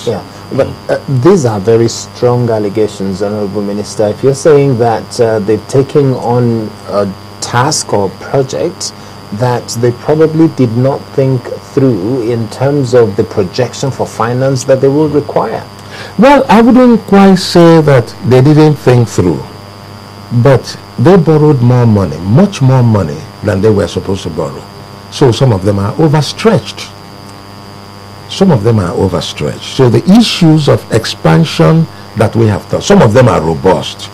Yeah, but these are very strong allegations, Honorable Minister. If you're saying that they've taken on a task or project that they probably did not think through in terms of the projection for finance that they will require. Well, I wouldn't quite say that they didn't think through, but they borrowed more money, much more money than they were supposed to borrow. So some of them are overstretched. Some of them are overstretched. So the issues of expansion that we have thought, some of them are robust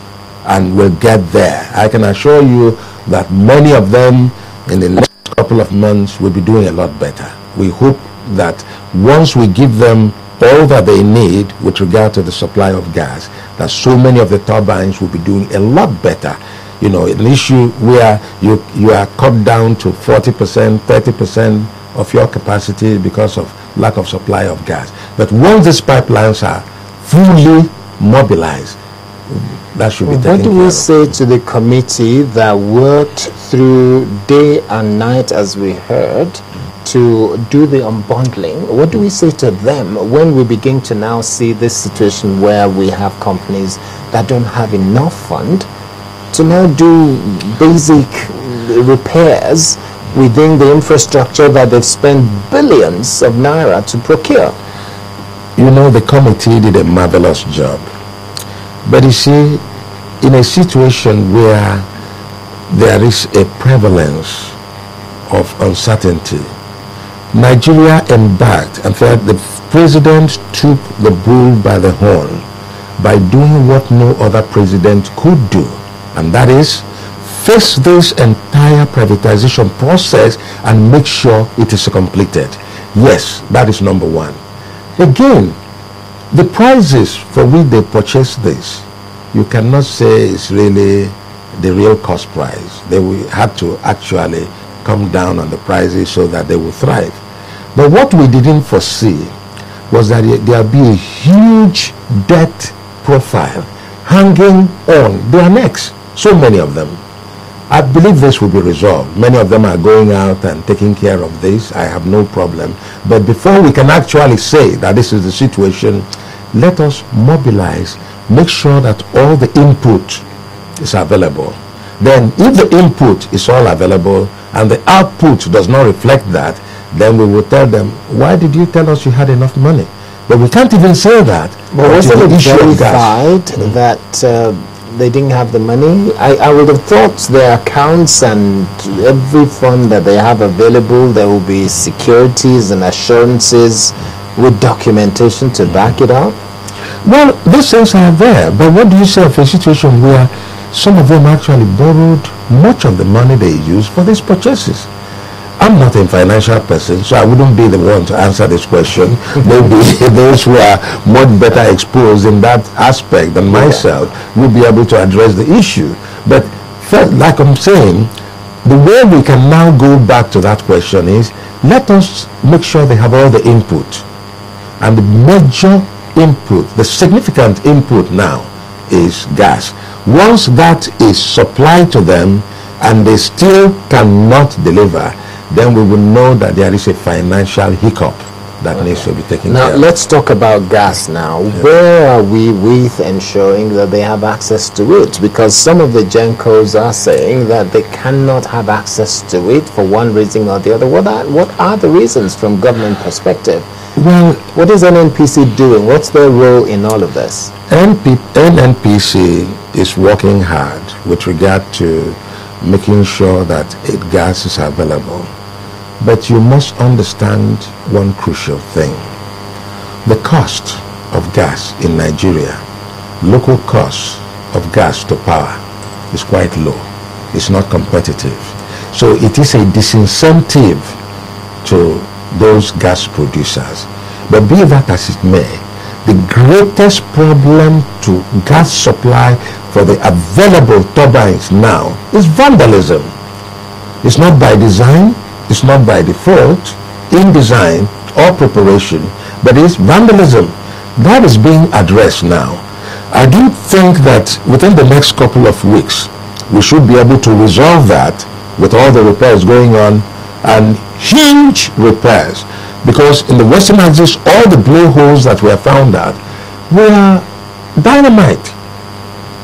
and will get there. I can assure you that many of them in the next couple of months will be doing a lot better. We hope that once we give them all that they need with regard to the supply of gas, that so many of the turbines will be doing a lot better. You know, an issue where you are cut down to 40%, 30% of your capacity because of lack of supply of gas. But once these pipelines are fully mobilized, that should be taken care of. What do we say to the committee that worked through day and night, as we heard, to do the unbundling? What do we say to them when we begin to now see this situation where we have companies that don't have enough fund to now do basic repairs within the infrastructure that they've spent billions of naira to procure? You know, the committee did a marvelous job. But you see, in a situation where there is a prevalence of uncertainty, Nigeria embarked, in fact, the president took the bull by the horn by doing what no other president could do, and that is face this entire privatization process and make sure it is completed. Yes, that is number one. Again, the prices for which they purchase this, you cannot say it's really the real cost price. They will have to actually come down on the prices so that they will thrive. But what we didn't foresee was that there will be a huge debt profile hanging on their necks. So many of them. I believe this will be resolved. Many of them are going out and taking care of this. I have no problem. But before we can actually say that this is the situation, let us mobilize, make sure that all the input is available. Then if the input is all available and the output does not reflect that, then we will tell them, why did you tell us you had enough money? But we can't even say that. But wasn't it verified that they didn't have the money? I would have thought their accounts and every fund that they have available, there will be securities and assurances with documentation to back it up. Well, these things are there, but what do you say of a situation where some of them actually borrowed much of the money they used for these purchases? I'm not a financial person, so I wouldn't be the one to answer this question. Maybe those who are much better exposed in that aspect than myself will be able to address the issue. But first, like I'm saying, the way we can now go back to that question is, let us make sure they have all the input. And the major input, the significant input now is gas. Once that is supplied to them and they still cannot deliver, then we will know that there is a financial hiccup that needs to be taken care of. Now, let's talk about gas now. Yeah. Where are we with ensuring that they have access to it? Because some of the GENCOs are saying that they cannot have access to it for one reason or the other. What are the reasons from government perspective? Well, what is NNPC doing? What's their role in all of this? NNPC is working hard with regard to making sure that gas is available. But you must understand one crucial thing. The cost of gas in Nigeria, local cost of gas to power, is quite low. It's not competitive. So it is a disincentive to those gas producers. But be that as it may, the greatest problem to gas supply for the available turbines now is vandalism. It's not by design, it's not by default, in design or preparation, but it's vandalism. That is being addressed now. I do think that within the next couple of weeks, we should be able to resolve that with all the repairs going on and huge repairs, because in the western axis, all the blowholes that were found out were dynamite,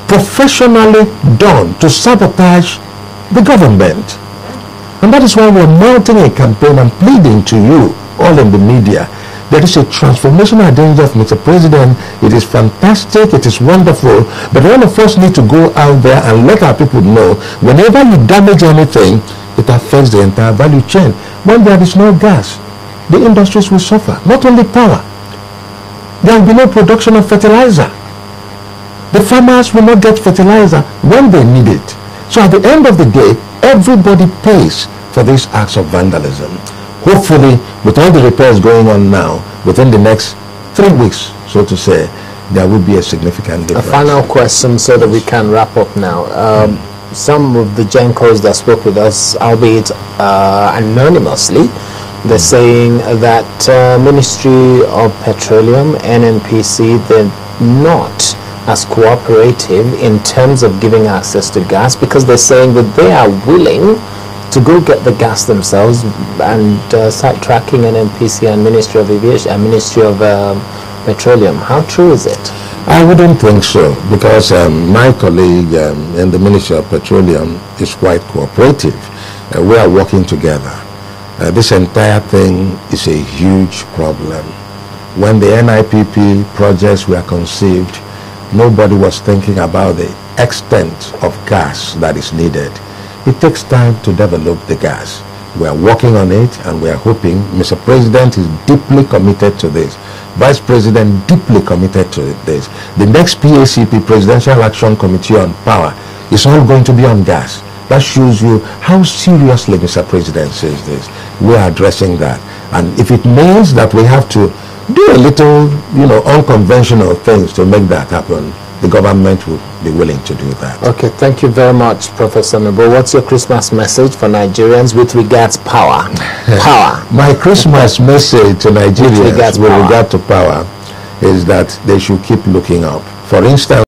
professionally done to sabotage the government. And that is why we're mounting a campaign and pleading to you, all in the media. There is a transformational agenda of Mr. President. It is fantastic, it is wonderful, but all of us need to go out there and let our people know whenever you damage anything, it affects the entire value chain. When there is no gas, the industries will suffer, not only power. There will be no production of fertilizer. The farmers will not get fertilizer when they need it. So at the end of the day, everybody pays for these acts of vandalism. Hopefully, with all the repairs going on now, within the next 3 weeks, so to say, there will be a significant difference. A final question so that we can wrap up now. Some of the GENCOs that spoke with us, albeit anonymously, they're saying that Ministry of Petroleum, NNPC, they're not as cooperative in terms of giving access to gas, because they're saying that they are willing to go get the gas themselves and start tracking NNPC and Ministry of Aviation and Ministry of Petroleum. How true is it? I wouldn't think so, because my colleague in the Ministry of Petroleum is quite cooperative. We are working together. This entire thing is a huge problem. When the NIPP projects were conceived, nobody was thinking about the extent of gas that is needed. It takes time to develop the gas. We are working on it, and we are hoping. Mr. President is deeply committed to this. Vice President deeply committed to this. The next PACP, Presidential Action Committee on Power, is all going to be on gas. That shows you how seriously Mr. President says this. We are addressing that. And if it means that we have to do a little, unconventional things to make that happen, the government will be willing to do that. Okay, thank you very much, Professor Nebo. What's your Christmas message for Nigerians with regards power? Power. My Christmas message to Nigerians with regard to power is that they should keep looking up. For instance,